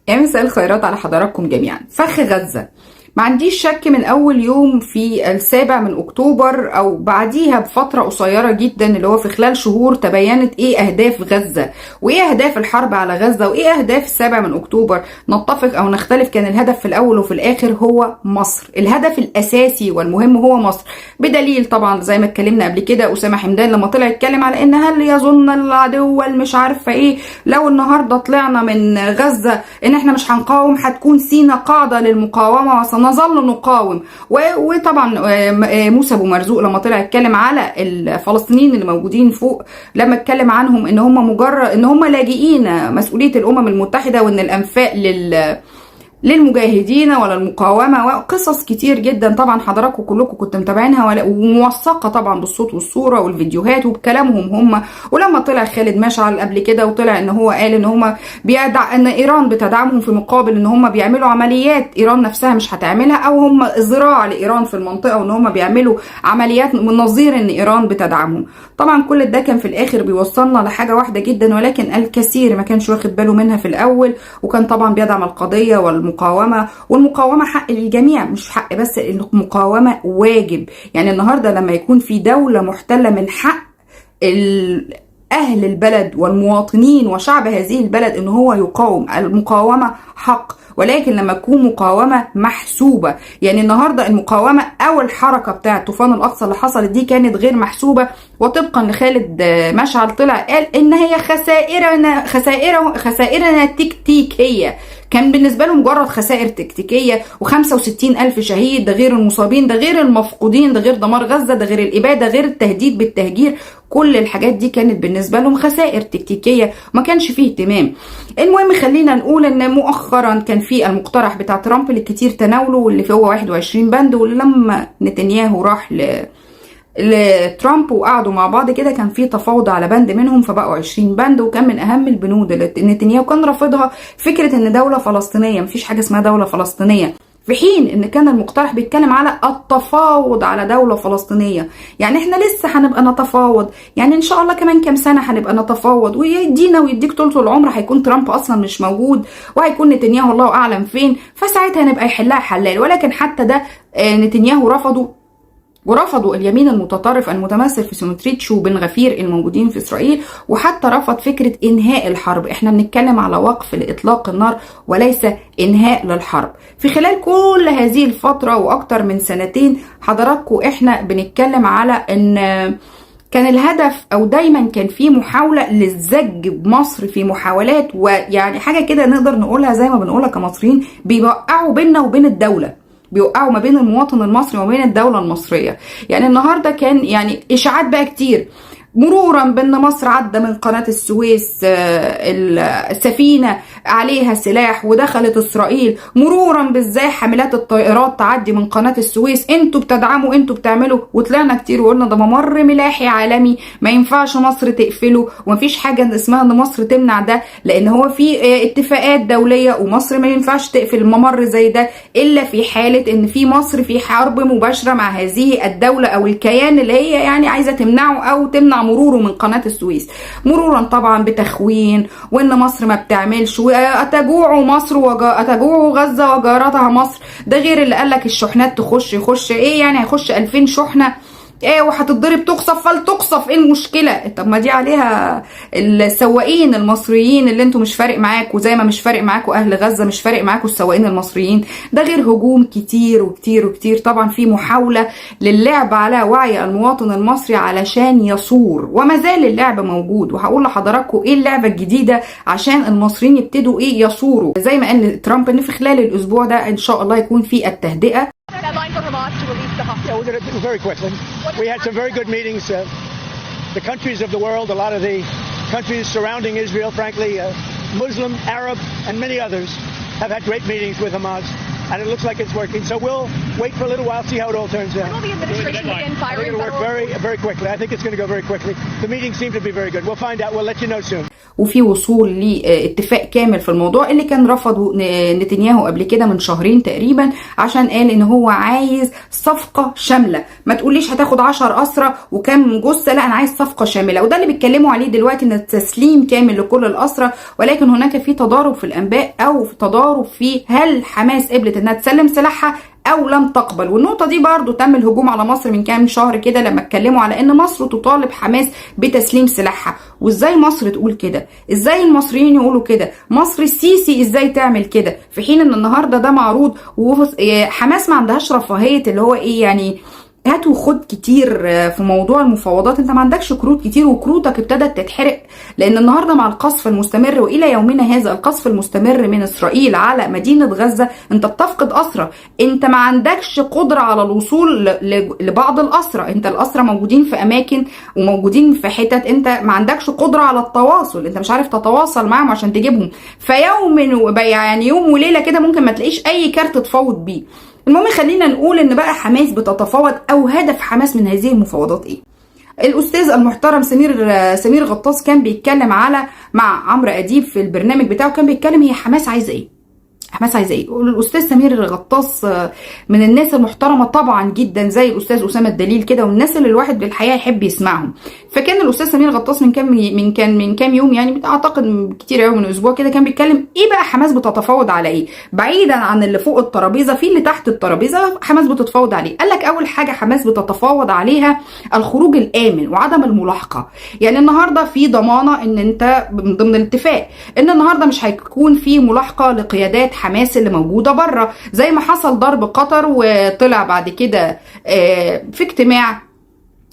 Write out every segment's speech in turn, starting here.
يا مساء الخيرات على حضراتكم جميعا. فخ غزة ما عنديش شك من اول يوم في 7 أكتوبر او بعديها بفترة قصيرة جدا، اللي هو في خلال شهور تبينت ايه اهداف غزة وايه اهداف الحرب على غزة وايه اهداف 7 أكتوبر. نتفق او نختلف، كان الهدف في الاول وفي الاخر هو مصر. الهدف الاساسي والمهم هو مصر، بدليل طبعا زي ما اتكلمنا قبل كده اسامة حمدان لما طلع يتكلم على ان هل يظن العدو المش عارفه ايه لو النهارده طلعنا من غزة ان احنا مش هنقاوم، هتكون سينا قاعدة للمقاومة وسنظل نقاوم. وطبعا موسى ابو مرزوق لما طلع يتكلم على الفلسطينيين اللي موجودين فوق، لما اتكلم عنهم ان هم مجرد ان هم لاجئين مسؤولية الامم المتحدة، وان الانفاق للمجاهدين ولا المقاومة، وقصص كتير جدا طبعا حضراتكم كلكم كنتوا متابعينها وموثقة طبعا بالصوت والصورة والفيديوهات وبكلامهم هم. ولما طلع خالد مشعل قبل كده وطلع ان هو قال ان هم ان ايران بتدعمهم في مقابل ان هم بيعملوا عمليات ايران نفسها مش هتعملها، او هم ذراع لايران في المنطقة وان هم بيعملوا عمليات من نظير ان ايران بتدعمهم. طبعا كل ده كان في الاخر بيوصلنا لحاجة واحدة جدا، ولكن الكثير ما كانش واخد باله منها في الاول، وكان طبعا بيدعم القضية والمقاومة حق للجميع، مش حق بس، المقاومة واجب. يعني النهاردة لما يكون في دولة محتلة، من حق أهل البلد والمواطنين وشعب هذه البلد إن هو يقاوم. المقاومة حق، ولكن لما تكون مقاومة محسوبة. يعني النهاردة المقاومة أو الحركة بتاعة طوفان الأقصى اللي حصلت دي كانت غير محسوبة، وطبقا لخالد مشعل طلع قال إن هي خسائرنا تكتيكية. كان بالنسبة له مجرد خسائر تكتيكية، و65,000 شهيد، ده غير المصابين، ده غير المفقودين، ده غير دمار غزة، ده غير الإبادة، غير التهديد بالتهجير. كل الحاجات دي كانت بالنسبة لهم خسائر تكتيكية وما كانش فيه اهتمام. المهم خلينا نقول ان مؤخرا كان في المقترح بتاع ترامب اللي كتير تناوله، واللي فيه هو 21 بند، واللي لما نتنياهو راح لترامب وقعدوا مع بعض كده كان في تفاوض على بند منهم فبقوا 20 بند. وكان من اهم البنود اللي نتنياهو كان رافضها فكرة ان دولة فلسطينية، مفيش حاجة اسمها دولة فلسطينية، في حين ان كان المقترح بيتكلم على التفاوض على دولة فلسطينية. يعني احنا لسه هنبقى نتفاوض، يعني ان شاء الله كمان كام سنة هنبقى نتفاوض، ويدينا ويديك طول العمر، هيكون ترامب اصلا مش موجود وهيكون نتنياهو الله اعلم فين، فساعتها نبقى يحلها حلال. ولكن حتى ده نتنياهو ورفضوا اليمين المتطرف المتمثل في سموتريتش وبن غفير الموجودين في إسرائيل، وحتى رفض فكرة إنهاء الحرب. إحنا بنتكلم على وقف لإطلاق النار وليس إنهاء للحرب. في خلال كل هذه الفترة وأكتر من سنتين حضراتكم إحنا بنتكلم على إن كان الهدف او دايما كان في محاولة للزج بمصر، في محاولات ويعني حاجة كده نقدر نقولها زي ما بنقولها كمصريين، بيوقعوا بيننا وبين الدولة، بيوقعوا ما بين المواطن المصري وما بين الدولة المصرية. يعني النهاردة كان يعني إشاعات بقى كتير، مرورا بان مصر عدى من قناة السويس السفينة عليها سلاح ودخلت اسرائيل، مرورا بازاي حاملات الطائرات تعدي من قناة السويس، انتوا بتدعموا انتوا بتعملوا. وطلعنا كتير وقلنا ده ممر ملاحي عالمي ما ينفعش مصر تقفله، ومفيش حاجة اسمها ان مصر تمنع ده، لان هو في اتفاقات دولية ومصر ما ينفعش تقفل الممر زي ده الا في حالة ان في مصر في حرب مباشرة مع هذه الدولة او الكيان اللي هي يعني عايزة تمنعه او تمنع مروره من قناة السويس. مرورا طبعا بتخوين وان مصر ما بتعملش، واتجوع مصر اتجوع غزة وجارتها مصر. ده غير اللي قالك الشحنات يخش ايه، يعني هيخش 2000 شحنة ايه وهتتضرب تقصف، فلتقصف، ايه المشكله؟ طب ما دي عليها السواقين المصريين اللي انتوا مش فارق معاكوا، زي ما مش فارق معاكوا اهل غزه، مش فارق معاكوا السواقين المصريين. ده غير هجوم كتير وكتير وكتير. طبعا في محاوله للعب على وعي المواطن المصري علشان يصور، وما زال اللعب موجود. وهقول لحضراتكم ايه اللعبه الجديده عشان المصريين يبتدوا ايه يصوروا، زي ما قال ترامب ان في خلال الاسبوع ده ان شاء الله يكون في التهدئه. Yeah, we're going to do very quickly. We had some very good meetings. The countries of the world, a lot of the countries surrounding Israel, frankly, Muslim, Arab, and many others have had great meetings with Hamas, and it looks like it's working. So we'll wait for a little while, see how it all turns out. Will the administration begin firing? I think it'll work very quickly. I think it's going to go very quickly. The meetings seem to be very good. We'll find out. We'll let you know soon. وفي وصول لاتفاق كامل في الموضوع اللي كان رفضه نتنياهو قبل كده من شهرين تقريبا، عشان قال ان هو عايز صفقة شاملة. ما تقوليش هتاخد 10 أسرى وكام جثة، لا انا عايز صفقة شاملة. وده اللي بيتكلموا عليه دلوقتي، ان التسليم كامل لكل الأسرى. ولكن هناك في تضارب في الانباء او في تضارب في هل حماس قبلت انها تسلم سلاحها او لم تقبل. والنقطه دي برضو تم الهجوم على مصر من كام شهر كده لما اتكلموا على ان مصر تطالب حماس بتسليم سلاحها. وازاي مصر تقول كده؟ ازاي المصريين يقولوا كده؟ مصر السيسي ازاي تعمل كده؟ في حين ان النهارده ده معروض وحماس ما عندهاش رفاهيه اللي هو ايه يعني هات وخد كتير في موضوع المفاوضات. انت ما عندكش كروت كتير وكروتك ابتدت تتحرق، لان النهارده مع القصف المستمر والى يومنا هذا القصف المستمر من اسرائيل على مدينه غزه انت بتفقد اسرى. انت ما عندكش قدره على الوصول لبعض الاسرى. انت الاسرى موجودين في اماكن وموجودين في حتت انت ما عندكش قدره على التواصل، انت مش عارف تتواصل معهم عشان تجيبهم. يعني يوم وليله كده ممكن ما تلاقيش اي كارت تفاوض بيه. المهم خلينا نقول ان بقى حماس بتتفاوض او هدف حماس من هذه المفاوضات ايه. الاستاذ المحترم سمير غطاس كان بيتكلم مع عمرو اديب في البرنامج بتاعه، كان بيتكلم هي حماس عايزه ايه. حماس عايزه ايه؟ الاستاذ سمير غطاس من الناس المحترمه طبعا جدا زي الاستاذ اسامه الدليل كده، والناس اللي الواحد بالحقيقه يحب يسمعهم. فكان الاستاذ سمير غطاس من كام يوم، يعني اعتقد كتير قوي من اسبوع كده، كان بيتكلم ايه بقى حماس بتتفاوض على ايه بعيدا عن اللي فوق الترابيزه، في اللي تحت الترابيزه حماس بتتفاوض عليه. قال لك اول حاجه حماس بتتفاوض عليها الخروج الامن وعدم الملاحقه. يعني النهارده في ضمانه ان انت من ضمن الاتفاق ان النهارده مش هيكون في ملاحقه لقيادات حماس اللي موجوده بره، زي ما حصل ضرب قطر وطلع بعد كده في اجتماع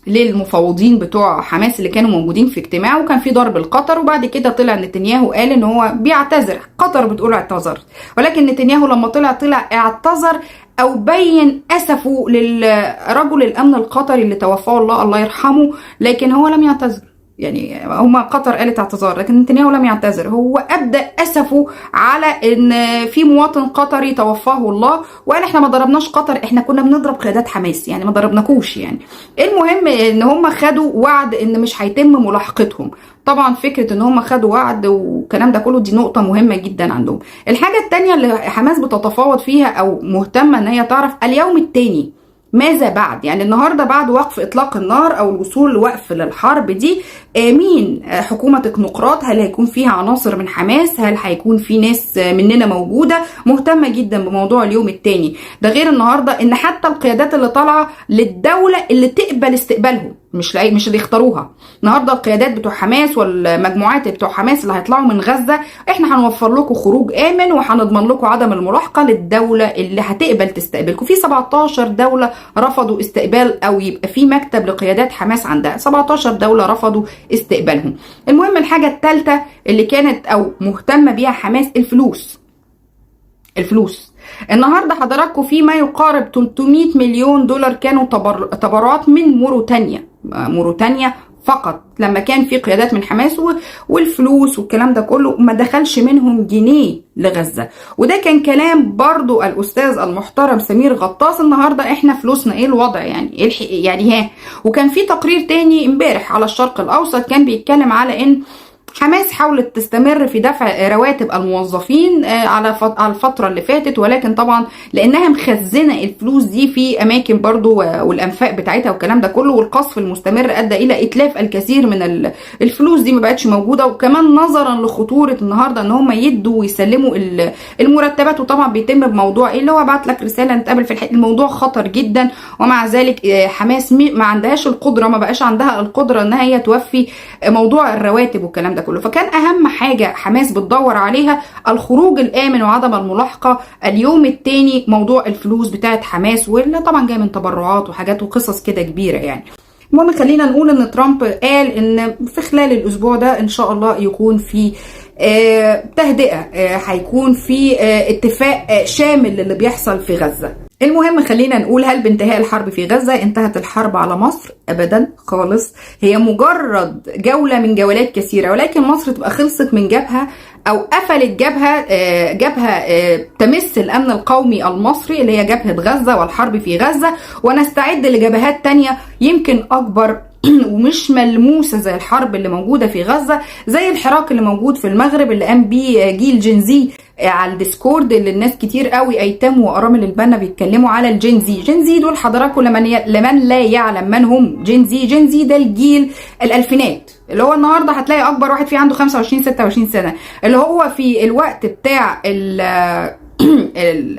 للمفاوضين بتوع حماس اللي كانوا موجودين في اجتماع، وكان في ضرب القطر، وبعد كده طلع نتنياهو قال ان هو بيعتذر. قطر بتقول اعتذر، ولكن نتنياهو لما طلع اعتذر او بين اسفه للرجل الامن القطري اللي توفاه الله يرحمه، لكن هو لم يعتذر. يعني هما قطر قالت اعتذار لكن نتنياهو لم يعتذر. هو ابدأ اسفه على ان في مواطن قطري توفاه الله، وقال احنا ما ضربناش قطر، احنا كنا بنضرب قيادات حماس، يعني ما ضربناكوش. يعني المهم ان هما خدوا وعد ان مش هيتم ملاحقتهم. طبعا فكرة ان هم خدوا وعد والكلام ده كله دي نقطة مهمة جدا عندهم. الحاجة التانية اللي حماس بتتفاوض فيها او مهتمة ان هي تعرف اليوم التاني ماذا بعد. يعني النهاردة بعد وقف اطلاق النار او الوصول لوقف للحرب دي، مين حكومة تكنوقراط؟ هل هيكون فيها عناصر من حماس؟ هل هيكون في ناس مننا موجودة مهتمة جدا بموضوع اليوم التاني ده؟ غير النهاردة ان حتى القيادات اللي طالعة للدولة اللي تقبل استقبالهم، مش اللي يختاروها. النهارده القيادات بتوع حماس والمجموعات بتوع حماس اللي هيطلعوا من غزة، احنا هنوفر لكم خروج امن وهنضمن لكم عدم الملاحقة للدولة اللي هتقبل تستقبلكم. في 17 دولة رفضوا استقبال او يبقى في مكتب لقيادات حماس عندها، 17 دولة رفضوا استقبالهم. المهم الحاجة الثالثة اللي كانت او مهتمة بيها حماس الفلوس. النهاردة حضراتكم في ما يقارب 300 مليون دولار كانوا تبرعات من موريتانيا فقط، لما كان في قيادات من حماس والفلوس والكلام ده كله ما دخلش منهم جنيه لغزة. وده كان كلام برضو الأستاذ المحترم سمير غطاس. النهاردة احنا فلوسنا ايه الوضع؟ يعني وكان في تقرير تاني امبارح على الشرق الأوسط كان بيتكلم على ان حماس حاولت تستمر في دفع رواتب الموظفين على الفترة اللي فاتت، ولكن طبعا لانها مخزنة الفلوس دي في اماكن برضو والانفاق بتاعتها والكلام ده كله، والقصف المستمر ادى الى اتلاف الكثير من الفلوس دي ما بقتش موجودة. وكمان نظرا لخطورة النهاردة ان هم يدوا ويسلموا المرتبات، وطبعا بيتم بموضوع ايه اللي هو بعت لك رسالة نتقابل في الحقيقة. الموضوع خطر جدا، ومع ذلك حماس ما عندهاش القدرة، ما بقاش عندها القدرة انها هي توفي موضوع الرواتب والكلام ده كله. فكان اهم حاجة حماس بتدور عليها الخروج الامن وعدم الملاحقة. اليوم التاني موضوع الفلوس بتاعت حماس، واللي طبعا جاي من تبرعات وحاجات وقصص كده كبيرة يعني. المهم خلينا نقول ان ترامب قال ان في خلال الاسبوع ده ان شاء الله يكون في تهدئة، هيكون في اتفاق شامل للي بيحصل في غزة. المهم خلينا نقول هل بانتهاء الحرب في غزة انتهت الحرب على مصر؟ ابدا خالص، هي مجرد جولة من جولات كثيرة، ولكن مصر تبقى خلصت من جبهة او قفلت جبهة تمس الامن القومي المصري اللي هي جبهة غزة والحرب في غزة، ونستعد لجبهات تانية يمكن اكبر ومش ملموسة زي الحرب اللي موجودة في غزة، زي الحراك اللي موجود في المغرب اللي قام بيه جيل جنزي على الديسكورد، اللي الناس كتير قوي ايتام وارامل البنا بيتكلموا على الجنزي. جنزي دول حضراتكم لمن لا يعلم من هم جنزي، جنزي ده الجيل الالفينات، اللي هو النهارده هتلاقي اكبر واحد فيه عنده 25 26 سنة، اللي هو في الوقت بتاع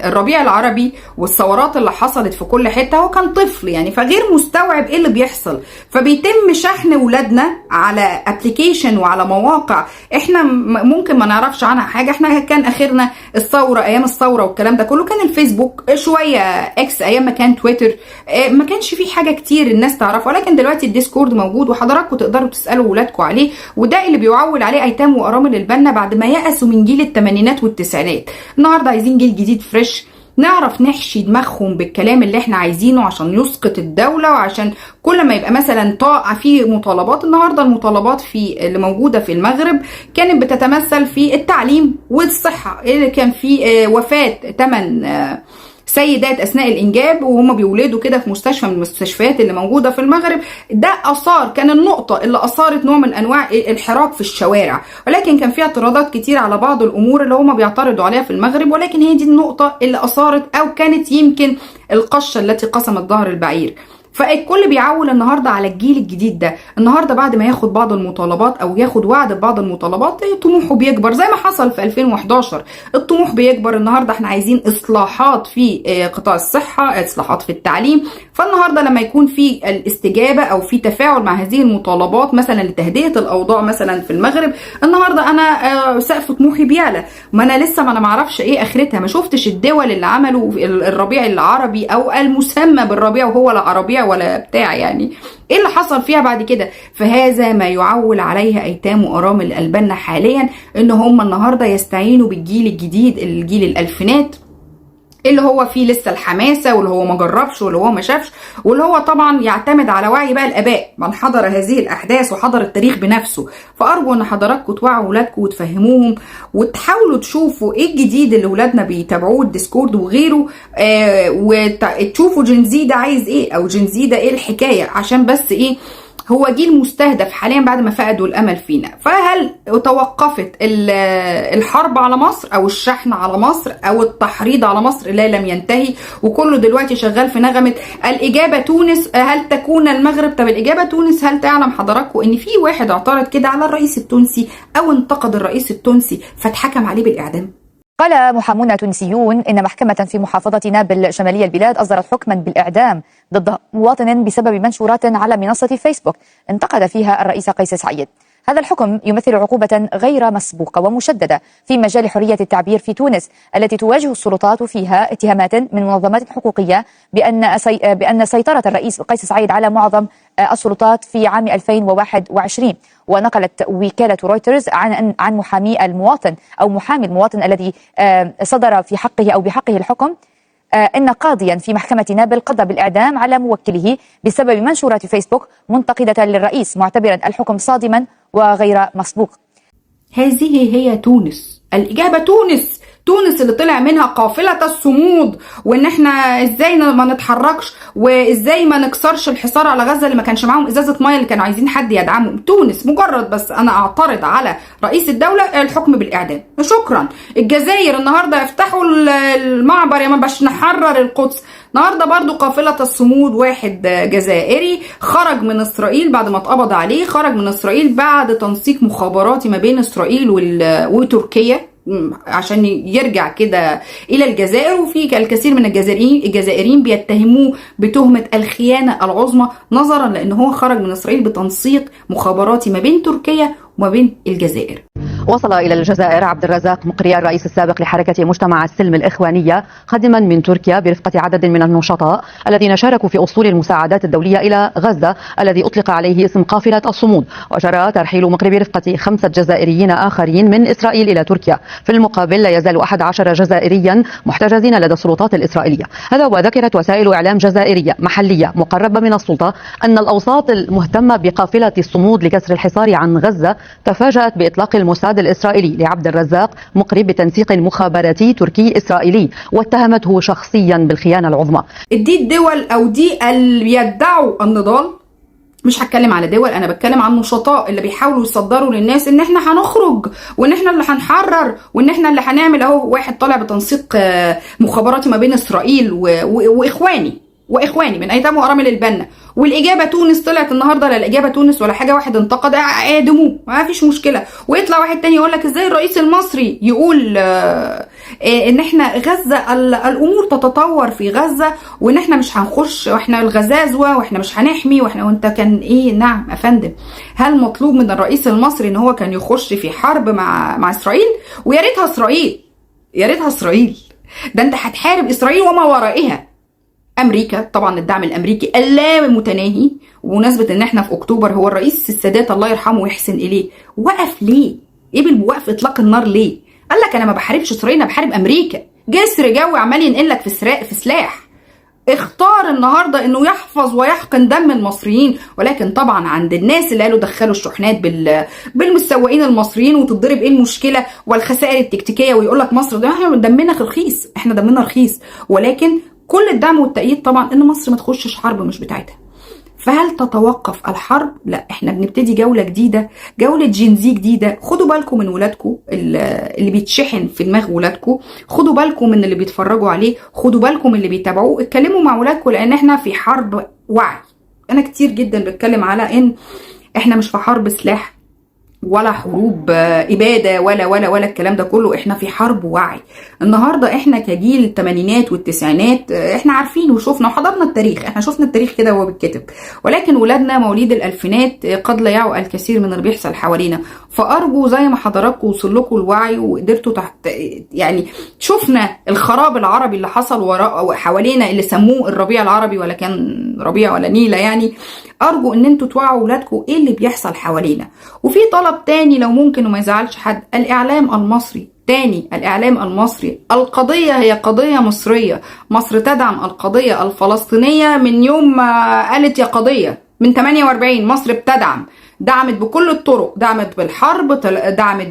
الربيع العربي والثورات اللي حصلت في كل حته. هو كان طفل يعني، فغير مستوعب ايه اللي بيحصل، فبيتم شحن ولادنا على ابلكيشن وعلى مواقع احنا ممكن ما نعرفش عنها حاجه. احنا كان اخرنا الثوره، ايام الثوره والكلام ده كله كان الفيسبوك، شويه اكس ايام ما كان تويتر، ما كانش فيه حاجه كتير الناس تعرفها. ولكن دلوقتي الديسكورد موجود وحضراتكم تقدروا تسالوا ولادكم عليه، وده اللي بيعول عليه ايتام وارامل البنا بعد ما يأسوا من جيل الثمانينات والتسعينات. النهارده عايزين جيل جديد فريش، نعرف نحشي دماغهم بالكلام اللي احنا عايزينه عشان يسقط الدولة، وعشان كل ما يبقى مثلا طاقة في مطالبات. النهاردة المطالبات اللي موجودة في المغرب كانت بتتمثل في التعليم والصحة، اللي كان في وفاة 8 سيدات اثناء الانجاب وهم بيولدوا كده في مستشفى من المستشفيات اللي موجوده في المغرب. ده اثار، كان النقطه اللي اثارت نوع من انواع الحراك في الشوارع، ولكن كان فيها اعتراضات كتير على بعض الامور اللي هم بيعترضوا عليها في المغرب، ولكن هي دي النقطه اللي اثارت او كانت يمكن القشه التي قسمت ظهر البعير. فالكل بيعول النهارده على الجيل الجديد ده. النهارده بعد ما ياخد بعض المطالبات او ياخد وعد ببعض المطالبات، طموحه بيكبر زي ما حصل في 2011. الطموح بيكبر. النهارده احنا عايزين اصلاحات في قطاع الصحه، اصلاحات في التعليم. فالنهارده لما يكون في الاستجابه او في تفاعل مع هذه المطالبات مثلا لتهدئه الاوضاع مثلا في المغرب، النهارده انا سقف طموحي بيعلى. ما انا لسه ما معرفش ايه اخرتها، ما شفتش الدول اللي عملوا الربيع العربي او المسمى بالربيع وهو لا عربيع ولا بتاع، يعني ايه اللي حصل فيها بعد كده. فهذا ما يعول عليها ايتام وارامل البنا حاليا، ان هم النهارده يستعينوا بالجيل الجديد، الجيل الالفينات اللي هو فيه لسه الحماسه، واللي هو ما جربش، واللي هو ما شافش، واللي هو طبعا يعتمد على وعي بقى الاباء من حضر هذه الاحداث وحضر التاريخ بنفسه. فارجو ان حضراتكم توعوا ولادكم وتفهموهم، وتحاولوا تشوفوا ايه الجديد اللي ولادنا بيتابعوه الديسكورد وغيره، وتشوفوا جنزي ده عايز ايه، او جنزي ده ايه الحكايه، عشان بس ايه، هو جيل مستهدف حاليا بعد ما فقدوا الامل فينا. فهل توقفت الحرب على مصر او الشحن على مصر او التحريض على مصر؟ لا، لم ينتهي، وكله دلوقتي شغال في نغمه الاجابه تونس هل تكون المغرب. طب الاجابه تونس، هل تعلم حضراتكم ان في واحد اعترض كده على الرئيس التونسي او انتقد الرئيس التونسي فاتحكم عليه بالاعدام؟ قال محامون تونسيون إن محكمة في محافظة نابل شمالية البلاد أصدرت حكما بالإعدام ضد مواطن بسبب منشورات على منصة فيسبوك انتقد فيها الرئيس قيس سعيد. هذا الحكم يمثل عقوبة غير مسبوقة ومشددة في مجال حرية التعبير في تونس، التي تواجه السلطات فيها اتهامات من منظمات حقوقية بأن سيطرة الرئيس قيس سعيد على معظم السلطات في عام 2021. ونقلت وكالة رويترز عن محامي المواطن أو محامي المواطن الذي صدر في حقه أو بحقه الحكم إن قاضيا في محكمة نابل قضى بالإعدام على موكله بسبب منشورات فيسبوك منتقدة للرئيس، معتبرا الحكم صادما وغير مسبوق. هذه هي تونس. الإجابة تونس. تونس اللي طلع منها قافلة الصمود، وان احنا ازاي ما نتحركش، وازاي ما نكسرش الحصار على غزة اللي ما كانش معاهم ازازة مية اللي كانوا عايزين حد يدعمهم. تونس مجرد بس انا اعترض على رئيس الدولة الحكم بالاعدام، شكرا. الجزائر النهاردة يفتحوا المعبر يا ما باش نحرر القدس. النهارده برضو قافلة الصمود، واحد جزائري خرج من اسرائيل بعد ما اتقبض عليه، خرج من اسرائيل بعد تنسيق مخابراتي ما بين اسرائيل وتركيا عشان يرجع كده الى الجزائر. وفي الكثير من الجزائريين بيتهموه بتهمة الخيانة العظمى، نظرا لان هو خرج من اسرائيل بتنسيق مخابراتي ما بين تركيا وما بين الجزائر. وصل إلى الجزائر عبد الرزاق مقري الرئيس السابق لحركة مجتمع السلم الإخوانية خادما من تركيا برفقة عدد من النشطاء الذين شاركوا في أسطول المساعدات الدولية إلى غزة الذي أطلق عليه اسم قافلة الصمود. وجرى ترحيل مقري برفقة 5 جزائريين آخرين من إسرائيل إلى تركيا. في المقابل لا يزال 11 جزائريا محتجزين لدى السلطات الإسرائيلية. هذا وذكرت وسائل إعلام جزائرية محلية مقربة من السلطة أن الأوساط المهتمة بقافلة الصمود لكسر الحصار عن غزة تفاجأت بإطلاق المساعد الإسرائيلي لعبد الرزاق مقري بتنسيق مخابراتي تركي إسرائيلي، واتهمته شخصيا بالخيانة العظمى. دي الدول أو دي اللي يدعوا النضال مش هتكلم على دول، انا بتكلم عن نشطاء اللي بيحاولوا يصدروا للناس ان احنا هنخرج وان احنا اللي هنحرر وان احنا اللي هنعمل. اهو واحد طالع بتنسيق مخابراتي ما بين اسرائيل واخواني من ايتام وارامل البنا، والاجابه تونس. طلعت النهارده لا الاجابه تونس ولا حاجه، واحد انتقد اعدموه ما فيش مشكله، ويطلع واحد تاني يقول لك ازاي الرئيس المصري يقول ان احنا غزه الامور تتطور في غزه وان احنا مش هنخش واحنا الغزازوه واحنا مش هنحمي وانت كان ايه. نعم يا فندم، هل مطلوب من الرئيس المصري ان هو كان يخش في حرب مع اسرائيل؟ ويا ريتها اسرائيل، يا ريتها اسرائيل، ده انت هتحارب اسرائيل وما ورائها. امريكا طبعا الدعم الامريكي اللا متناهي. وبمناسبه ان احنا في اكتوبر، هو الرئيس السادات الله يرحمه ويحسن اليه وقف ليه؟ قبل بوقف اطلاق النار ليه؟ قال لك انا ما بحاربش اسرائيل، انا بحارب امريكا. جسر جوي عمال ينقل لك في سلاح. اختار النهارده انه يحفظ ويحقن دم المصريين، ولكن طبعا عند الناس اللي قالوا دخلوا الشحنات بالمسوقين المصريين وتضرب ايه المشكله والخسائر التكتيكيه، ويقول لك مصر ده احنا دمنا رخيص، احنا دمنا رخيص. ولكن كل الدعم والتأييد طبعا ان مصر ما تخشش حرب مش بتاعتها. فهل تتوقف الحرب؟ لا، احنا بنبتدي جولة جديدة، جولة جينزي جديدة. خدوا بالكم من ولادكم اللي بيتشحن في دماغ ولادكم، خدوا بالكم من اللي بيتفرجوا عليه، خدوا بالكم من اللي بيتابعوه. اتكلموا مع ولادكم لان احنا في حرب وعي. انا كتير جدا بتكلم على ان احنا مش في حرب سلاح ولا حروب إبادة ولا الكلام ده كله، احنا في حرب وعي. النهاردة احنا كجيل الثمانينات والتسعينات احنا عارفين وشوفنا وحضرنا التاريخ، احنا شوفنا التاريخ كده وهو بيتكتب، ولكن ولادنا مواليد الألفينات قد لا يعوا الكثير من اللي بيحصل حوالينا. فأرجو زي ما حضراتكم وصل لكم الوعي وقدرتوا يعني شفنا الخراب العربي اللي حصل وراء حوالينا اللي سموه الربيع العربي، ولا كان ربيع ولا نيلة يعني. أرجو ان انتوا توعوا ولادكم ايه اللي بيحصل حوالينا. وفي طلب تاني لو ممكن وما يزعلش حد، الإعلام المصري تاني، الإعلام المصري، القضية هي قضية مصرية. مصر تدعم القضية الفلسطينية من يوم ما قالت يا قضية، من 48 مصر بتدعم، دعمت بكل الطرق، دعمت بالحرب، دعمت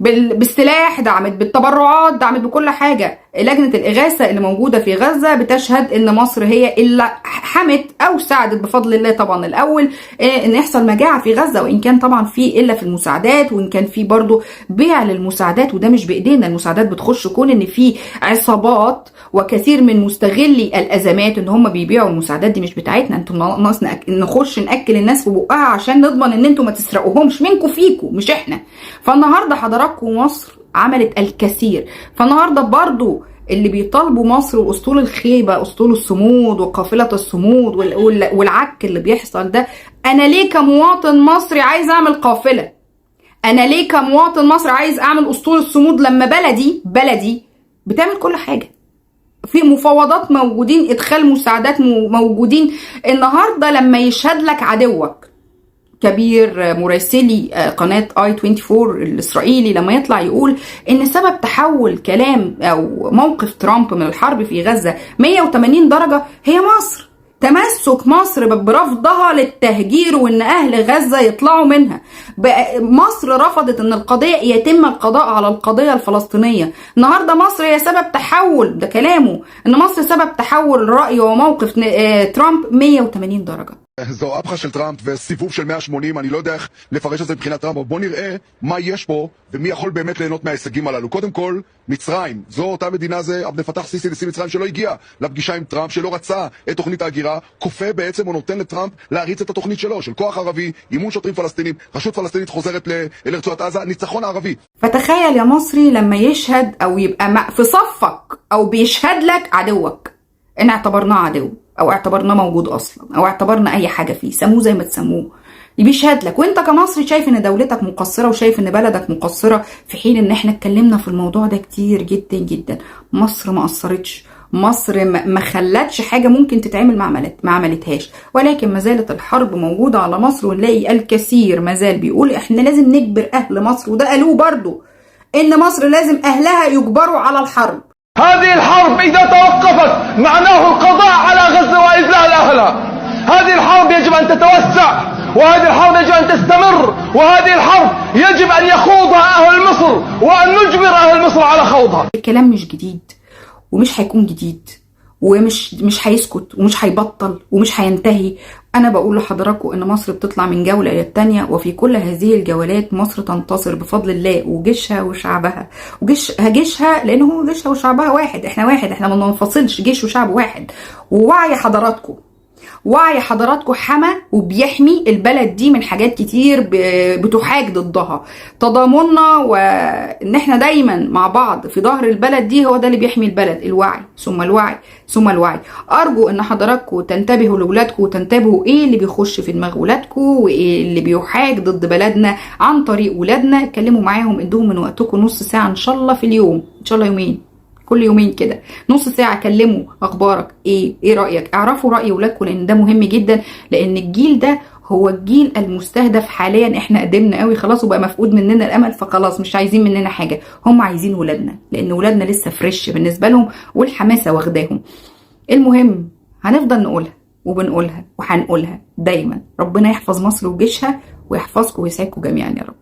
بالسلاح، دعمت بالتبرعات، دعمت بكل حاجة. لجنة الإغاثة اللي موجودة في غزة بتشهد ان مصر هي اللي حمت او ساعدت بفضل الله طبعا الاول ان يحصل مجاعة في غزة، وان كان طبعا في الا في المساعدات، وان كان في برضو بيع للمساعدات، وده مش بايدينا. المساعدات بتخش كون ان في عصابات وكثير من مستغلي الازمات ان هم بيبيعوا المساعدات دي مش بتاعتنا. انتم ناقص نخش ناكل الناس في بقها عشان نضمن ان انتم ما تسرقوهمش منكم فيكم مش احنا. فالنهارده حضراتكم مصر عملت الكثير. فالنهارده برضو اللي بيطالبوا مصر واسطول الخيبه، اسطول الصمود وقافله الصمود والعك اللي بيحصل ده، انا ليه كمواطن مصري عايز اعمل قافله؟ انا ليه كمواطن مصري عايز اعمل اسطول الصمود لما بلدي بتعمل كل حاجه؟ في مفاوضات موجودين، ادخال مساعدات موجودين. النهارده لما يشهد لك عدوك كبير مراسلي قناة i24 الإسرائيلي لما يطلع يقول إن سبب تحول كلام أو موقف ترامب من الحرب في غزة 180 درجة هي مصر، تمسك مصر برفضها للتهجير وإن أهل غزة يطلعوا منها. مصر رفضت إن القضية يتم القضاء على القضية الفلسطينية. النهاردة מصر هي سبب تحول، ده كلامه، إن مصر سبب تحول الرأي وموقف ترامب 180 درجة. זו אפחה של טראמפ וסיבוב של 180, אני לא יודע איך לפרש את זה מבחינת טראמפ, אבל בוא נראה מה יש פה ומי יכול באמת ליהנות מההישגים הללו. קודם כל, מצרים, זו אותה מדינה, זה עבד אל-פתח סיסי נשיא מצרים שלא הגיע לפגישה עם טראמפ, שלא רצה את תוכנית ההגירה, כופה בעצם הוא נותן לטראמפ להריץ את התוכנית שלו, של כוח ערבי, אימון שוטרים פלסטינים, רשות פלסטינית חוזרת לרצועת עזה, ניצחון הערבי. فتخيل يا مصري لما يشهد او يبقى في صفك او بيشهد لك عدوك ان اعتبرناه عدو او اعتبرناه موجود اصلا او اعتبرنا اي حاجه فيه، سموه زي ما تسموه، بيشهد لك وانت كمصري شايف ان دولتك مقصره وشايف ان بلدك مقصره، في حين ان احنا اتكلمنا في الموضوع ده كتير جدا جدا. مصر ما قصرتش، مصر ما خلتش حاجه ممكن تتعمل ما عملتهاش، ولكن ما زالت الحرب موجوده على مصر. ونلاقي الكثير ما زال بيقول احنا لازم نجبر اهل مصر، وده قالوه برضو ان مصر لازم اهلها يجبروا على الحرب. هذه الحرب إذا توقفت معناه القضاء على غزة وإذلال أهلها. هذه الحرب يجب أن تتوسع، وهذه الحرب يجب أن تستمر، وهذه الحرب يجب أن يخوضها أهل مصر وأن نجبر أهل مصر على خوضها. الكلام مش جديد ومش هيكون جديد ومش هيسكت ومش هيبطل ومش هينتهي. أنا بقول لحضراتكم إن مصر بتطلع من جولة إلى التانية، وفي كل هذه الجولات مصر تنتصر بفضل الله وجيشها وشعبها. جيشها لأنه هو جيشها وشعبها واحد، إحنا واحد، إحنا ما ننفصلش، جيش وشعب واحد. ووعي حضراتكم حمى وبيحمي البلد دي من حاجات كتير بتحاج ضدها. تضامننا وان احنا دايما مع بعض في ظهر البلد دي هو ده اللي بيحمي البلد. الوعي ثم الوعي ثم الوعي. ارجو ان حضراتكم تنتبهوا لاولادكم وتنتبهوا ايه اللي بيخش في دماغ ولادكم وايه اللي بيحاج ضد بلدنا عن طريق ولادنا. اتكلموا معاهم، ادوهم من وقتكم نص ساعة ان شاء الله في اليوم، ان شاء الله يومين، كل يومين كده نص ساعة. كلموا اخبارك ايه رأيك، اعرفوا رأي ولادكم لان ده مهم جدا. لان الجيل ده هو الجيل المستهدف حاليا. احنا قدمنا قوي خلاص وبقى مفقود مننا الامل، فخلاص مش عايزين مننا حاجة. هم عايزين ولادنا لان ولادنا لسه فريش بالنسبة لهم والحماسة واخداهم. المهم هنفضل نقولها وبنقولها وهنقولها دايما. ربنا يحفظ مصر وجيشها ويحفظكم ويسعدكم جميعا يا رب.